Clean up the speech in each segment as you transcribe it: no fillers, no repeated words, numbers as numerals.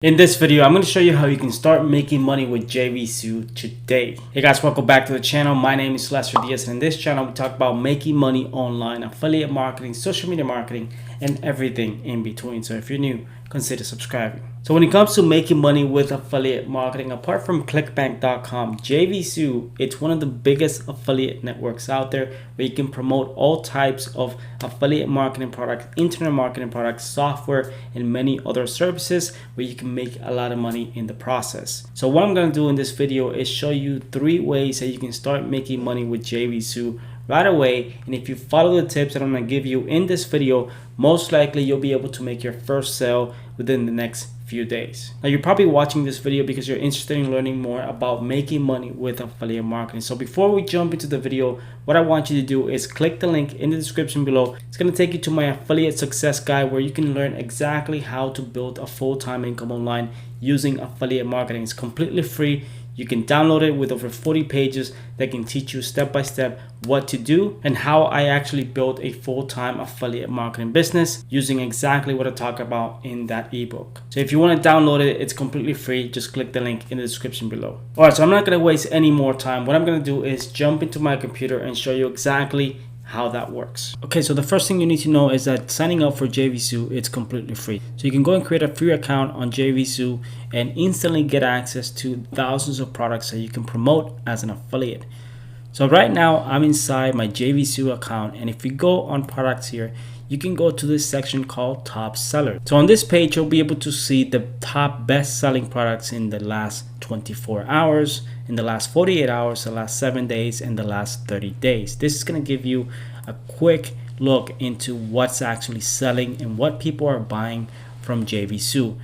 In this video, I'm going to show you how you can start making money with JvZoo today. Hey guys, welcome back to the channel. My name is Lester Diaz, and in this channel we talk about making money online, affiliate marketing, social media marketing, and everything in between. So if you're new, consider subscribing. So when it comes to making money with affiliate marketing, apart from clickbank.com, JvZoo, it's one of the biggest affiliate networks out there where you can promote all types of affiliate marketing products, internet marketing products, software, and many other services where you can make a lot of money in the process. So what I'm going to do in this video is show you 3 ways that you can start making money with JvZoo right away. And if you follow the tips that I'm going to give you in this video, most likely you'll be able to make your first sale within the next few days. Now you're probably watching this video because you're interested in learning more about making money with affiliate marketing. So before we jump into the video, what I want you to do is click the link in the description below. It's going to take you to my affiliate success guide where you can learn exactly how to build a full-time income online using affiliate marketing. It's completely free. You can download it with over 40 pages that can teach you step by step what to do and how I actually built a full-time affiliate marketing business using exactly what I talk about in that ebook. So if you want to download it, it's completely free. Just click the link in the description below. All right, so I'm not going to waste any more time. What I'm going to do is jump into my computer and show you exactly how that works. Okay, so the first thing you need to know is that signing up for JvZoo, it's completely free. So you can go and create a free account on JvZoo and instantly get access to thousands of products that you can promote as an affiliate. So right now I'm inside my JvZoo account, and if we go on products here, you can go to this section called top seller. So on this page, you'll be able to see the top best selling products in the last 24 hours, in the last 48 hours, the last 7 days, and the last 30 days. This is going to give you a quick look into what's actually selling and what people are buying from JvZoo.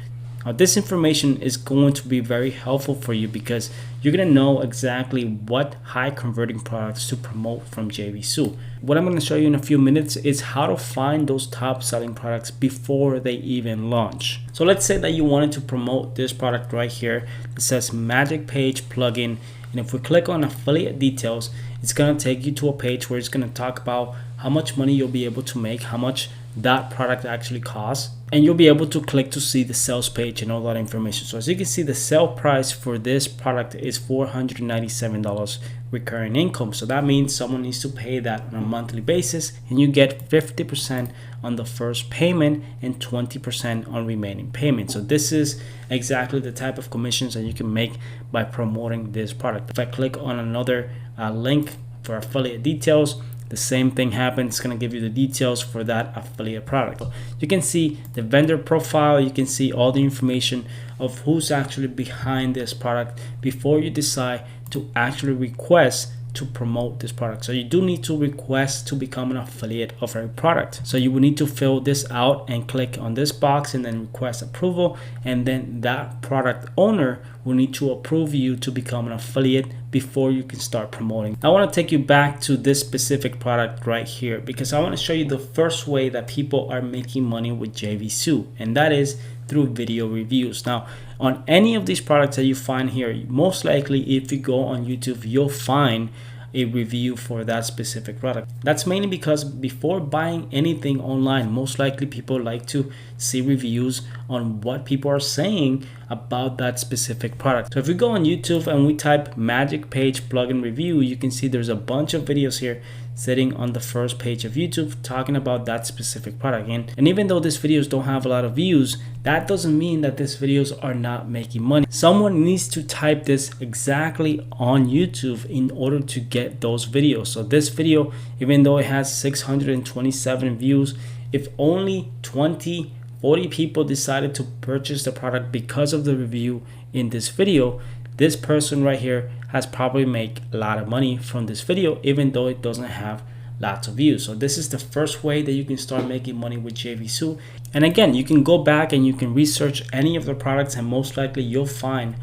Now, this information is going to be very helpful for you because you're going to know exactly what high converting products to promote from JvZoo. What I'm going to show you in a few minutes is how to find those top selling products before they even launch. So let's say that you wanted to promote this product right here. It says Magic Page plugin. And if we click on affiliate details, it's going to take you to a page where it's going to talk about how much money you'll be able to make, how much that product actually costs, and you'll be able to click to see the sales page and all that information. So as you can see, the sale price for this product is $497 recurring income. So that means someone needs to pay that on a monthly basis, and you get 50% on the first payment and 20% on remaining payments. So this is exactly the type of commissions that you can make by promoting this product. If I click on another link for affiliate details, the same thing happens. It's going to give you the details for that affiliate product. You can see the vendor profile. You can see all the information of who's actually behind this product before you decide to actually request to promote this product. So you do need to request to become an affiliate of a product. So you will need to fill this out and click on this box and then request approval, and then that product owner will need to approve you to become an affiliate before you can start promoting. I want to take you back to this specific product right here because I want to show you the first way that people are making money with JvZoo, and that is through video reviews. Now, on any of these products that you find here, most likely if you go on YouTube, you'll find a review for that specific product. That's mainly because before buying anything online, most likely people like to see reviews on what people are saying about that specific product. So if we go on YouTube and we type Magic Page plugin review, you can see there's a bunch of videos here sitting on the first page of YouTube talking about that specific product. And even though these videos don't have a lot of views, that doesn't mean that these videos are not making money. Someone needs to type this exactly on YouTube in order to get those videos. So this video, even though it has 627 views, if only 40 people decided to purchase the product because of the review in this video, this person right here has probably made a lot of money from this video, even though it doesn't have lots of views. So this is the first way that you can start making money with JvZoo. And again, you can go back and you can research any of the products, and most likely you'll find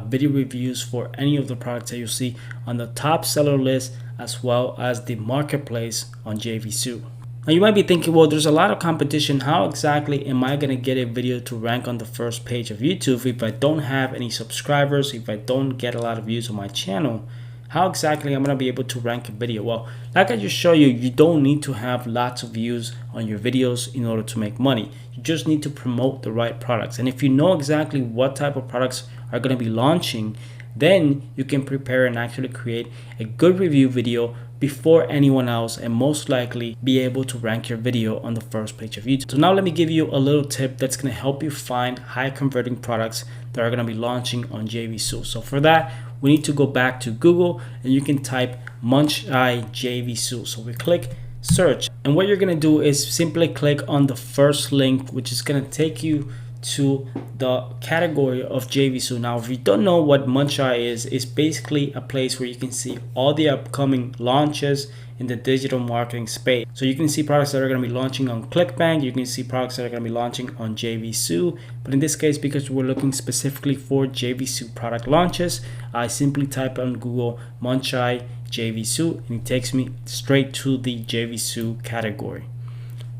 video reviews for any of the products that you see on the top seller list as well as the marketplace on JvZoo. Now you might be thinking, well, there's a lot of competition. How exactly am I going to get a video to rank on the first page of YouTube if I don't have any subscribers, if I don't get a lot of views on my channel? How exactly I'm going to be able to rank a video? Well, like I just showed you, you don't need to have lots of views on your videos in order to make money. You just need to promote the right products. And if you know exactly what type of products are going to be launching, then you can prepare and actually create a good review video before anyone else, and most likely be able to rank your video on the first page of YouTube. So now let me give you a little tip that's going to help you find high converting products that are going to be launching on JvZoo. So for that, we need to go back to Google, and you can type MunchEye JvZoo. So we click search, and what you're going to do is simply click on the first link, which is going to take you to the category of JvZoo. Now, if you don't know what MunchEye is, it's basically a place where you can see all the upcoming launches in the digital marketing space. So you can see products that are going to be launching on ClickBank. You can see products that are going to be launching on JvZoo. But in this case, because we're looking specifically for JvZoo product launches, I simply type on Google MunchEye JvZoo, and it takes me straight to the JvZoo category.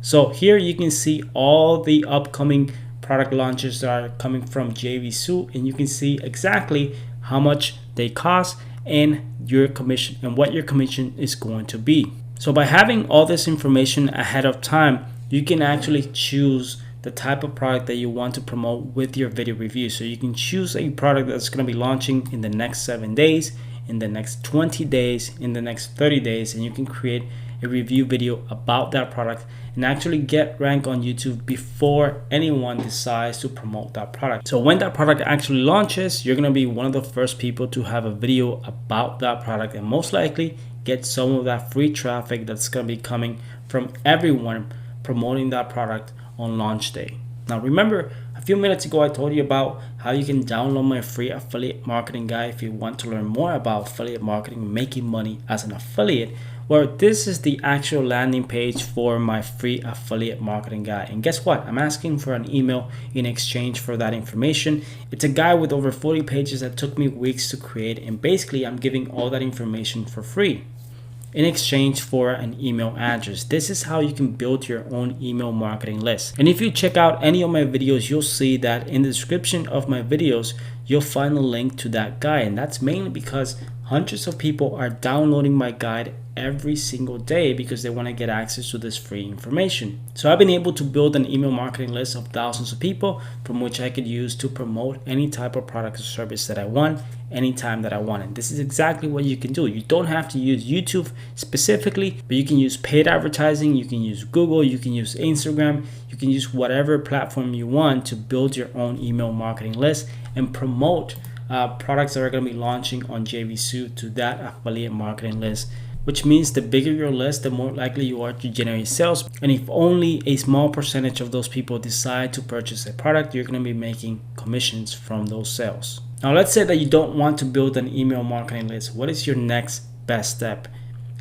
So here you can see all the upcoming product launches that are coming from JvZoo, and you can see exactly how much they cost and your commission and what your commission is going to be. So by having all this information ahead of time, you can actually choose the type of product that you want to promote with your video review. So you can choose a product that's going to be launching in the next 7 days, in the next 20 days, in the next 30 days, and you can create a review video about that product and actually get ranked on YouTube before anyone decides to promote that product. So when that product actually launches, you're going to be one of the first people to have a video about that product, and most likely get some of that free traffic that's going to be coming from everyone promoting that product on launch day. Now remember, a few minutes ago I told you about how you can download my free affiliate marketing guide if you want to learn more about affiliate marketing, making money as an affiliate. Well, this is the actual landing page for my free affiliate marketing guide. And guess what? I'm asking for an email in exchange for that information. It's a guide with over 40 pages that took me weeks to create, and basically I'm giving all that information for free in exchange for an email address. This is how you can build your own email marketing list. And if you check out any of my videos, you'll see that in the description of my videos, you'll find a link to that guide. And that's mainly because hundreds of people are downloading my guide every single day because they want to get access to this free information. So I've been able to build an email marketing list of thousands of people from which I could use to promote any type of product or service that I want anytime that I want it. This is exactly what you can do. You don't have to use YouTube specifically, but you can use paid advertising, you can use Google, you can use Instagram, you can use whatever platform you want to build your own email marketing list and promote products that are going to be launching on JvZoo to that affiliate marketing list, which means the bigger your list, the more likely you are to generate sales. And if only a small percentage of those people decide to purchase a product, you're going to be making commissions from those sales. Now, let's say that you don't want to build an email marketing list. What is your next best step?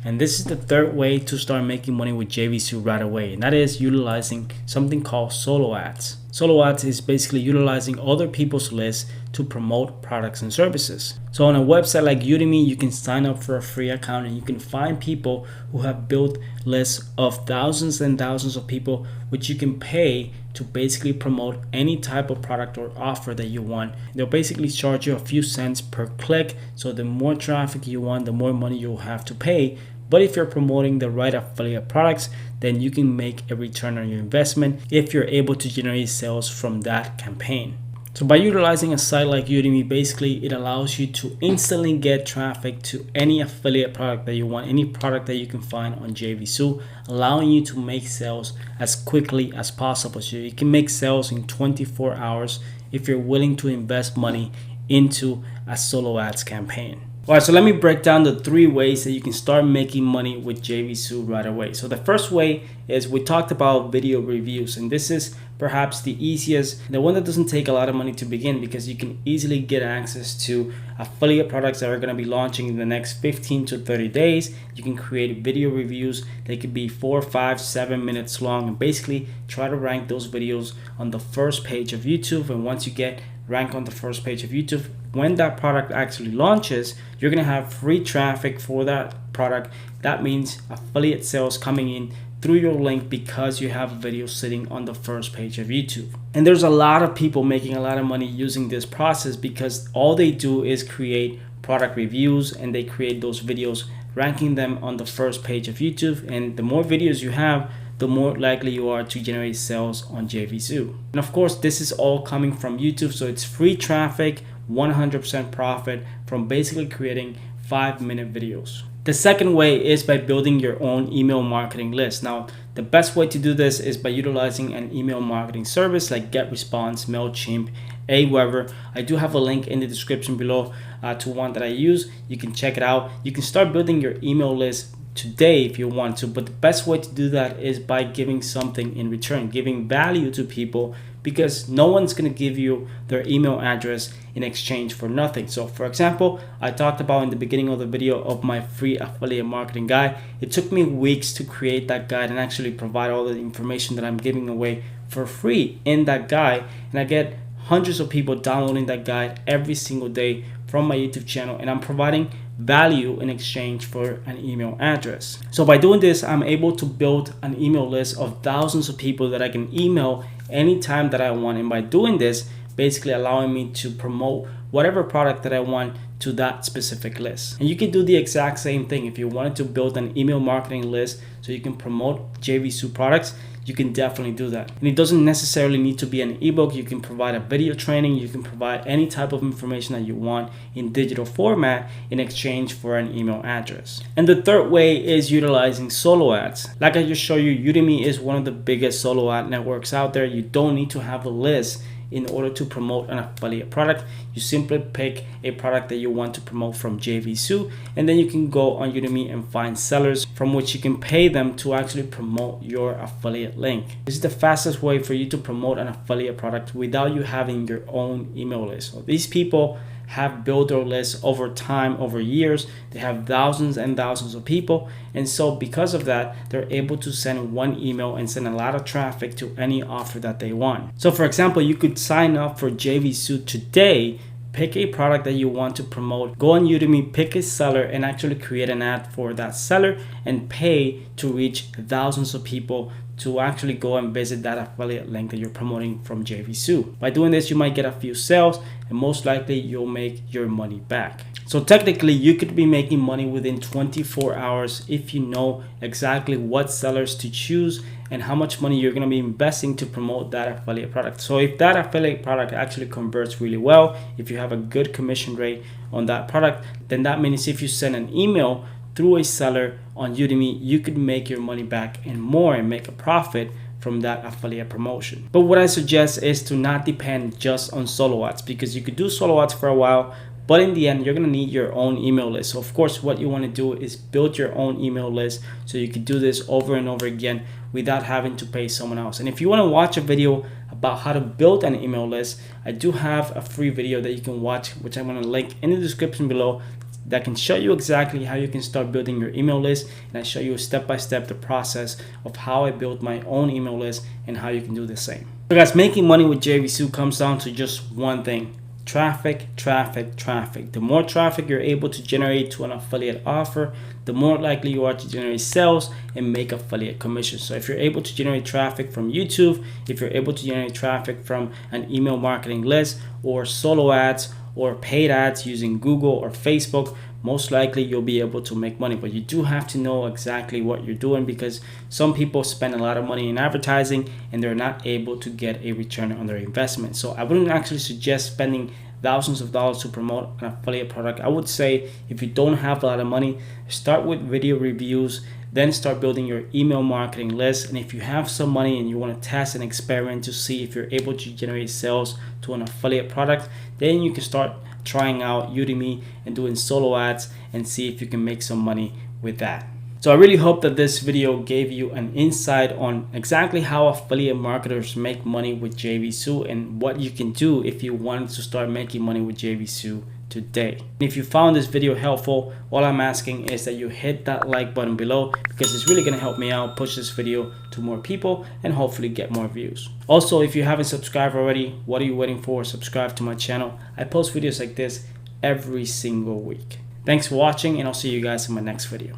And this is the third way to start making money with JvZoo right away, and that is utilizing something called solo ads. Solo ads is basically utilizing other people's lists to promote products and services. So on a website like Udemy, you can sign up for a free account and you can find people who have built lists of thousands and thousands of people, which you can pay to basically promote any type of product or offer that you want. They'll basically charge you a few cents per click. So the more traffic you want, the more money you'll have to pay. But if you're promoting the right affiliate products, then you can make a return on your investment if you're able to generate sales from that campaign. So by utilizing a site like Udemy, basically it allows you to instantly get traffic to any affiliate product that you want, any product that you can find on JvZoo, allowing you to make sales as quickly as possible. So you can make sales in 24 hours if you're willing to invest money into a solo ads campaign. All right, so let me break down the 3 ways that you can start making money with JvZoo right away. So the first way is we talked about video reviews, and this is perhaps the easiest, the one that doesn't take a lot of money to begin, because you can easily get access to affiliate products that are going to be launching in the next 15 to 30 days. You can create video reviews. They could be 4, 5, 7 minutes long, and basically try to rank those videos on the first page of YouTube. And once you get rank on the first page of YouTube, when that product actually launches, you're going to have free traffic for that product. That means affiliate sales coming in through your link because you have a video sitting on the first page of YouTube. And there's a lot of people making a lot of money using this process because all they do is create product reviews, and they create those videos, ranking them on the first page of YouTube. And the more videos you have, the more likely you are to generate sales on JvZoo. And of course, this is all coming from YouTube, so it's free traffic, 100% profit from basically creating 5-minute videos. The second way is by building your own email marketing list. Now, the best way to do this is by utilizing an email marketing service like GetResponse, MailChimp, Aweber. I do have a link in the description below to one that I use. You can check it out. You can start building your email list today if you want to, but the best way to do that is by giving something in return, giving value to people, because no one's going to give you their email address in exchange for nothing. So for example, I talked about in the beginning of the video of my free affiliate marketing guide. It took me weeks to create that guide and actually provide all the information that I'm giving away for free in that guide, and I get hundreds of people downloading that guide every single day from my YouTube channel, and I'm providing value in exchange for an email address. So by doing this, I'm able to build an email list of thousands of people that I can email anytime that I want. And by doing this, basically allowing me to promote whatever product that I want to that specific list. And you can do the exact same thing if you wanted to build an email marketing list so you can promote JvZoo products. You can definitely do that. And it doesn't necessarily need to be an ebook. You can provide a video training. You can provide any type of information that you want in digital format in exchange for an email address. And the third way is utilizing solo ads. Like I just showed you, Udemy is one of the biggest solo ad networks out there. You don't need to have a list in order to promote an affiliate product. You simply pick a product that you want to promote from JvZoo, and then you can go on Udemy and find sellers from which you can pay them to actually promote your affiliate link. This is the fastest way for you to promote an affiliate product without you having your own email list. So these people have built their list over time, over years. They have thousands and thousands of people, and so because of that, they're able to send one email and send a lot of traffic to any offer that they want. So for example, you could sign up for JvZoo today, pick a product that you want to promote, go on Udemy, pick a seller, and actually create an ad for that seller and pay to reach thousands of people to actually go and visit that affiliate link that you're promoting from JvZoo. By doing this, you might get a few sales, and most likely you'll make your money back. So technically, you could be making money within 24 hours if you know exactly what sellers to choose and how much money you're going to be investing to promote that affiliate product. So if that affiliate product actually converts really well, if you have a good commission rate on that product, then that means if you send an email through a seller on Udemy, you could make your money back and more and make a profit from that affiliate promotion. But what I suggest is to not depend just on solo ads, because you could do solo ads for a while, but in the end, you're gonna need your own email list. So of course, what you wanna do is build your own email list so you can do this over and over again without having to pay someone else. And if you wanna watch a video about how to build an email list, I do have a free video that you can watch, which I'm gonna link in the description below, that can show you exactly how you can start building your email list. And I show you step by step the process of how I built my own email list and how you can do the same. So guys, making money with JvZoo comes down to just one thing: traffic, traffic, traffic. The more traffic you're able to generate to an affiliate offer, the more likely you are to generate sales and make affiliate commissions. So if you're able to generate traffic from YouTube, if you're able to generate traffic from an email marketing list or solo ads or paid ads using Google or Facebook, most likely you'll be able to make money. But you do have to know exactly what you're doing, because some people spend a lot of money in advertising and they're not able to get a return on their investment. So I wouldn't actually suggest spending thousands of dollars to promote an affiliate product. I would say if you don't have a lot of money, start with video reviews, then start building your email marketing list. And if you have some money and you want to test and experiment to see if you're able to generate sales to an affiliate product, then you can start trying out Udemy and doing solo ads and see if you can make some money with that. So I really hope that this video gave you an insight on exactly how affiliate marketers make money with JvZoo and what you can do if you want to start making money with JvZoo today. If you found this video helpful, all I'm asking is that you hit that like button below, because it's really going to help me out push this video to more people and hopefully get more views. Also, if you haven't subscribed already, what are you waiting for? Subscribe to my channel. I post videos like this every single week. Thanks for watching, and I'll see you guys in my next video.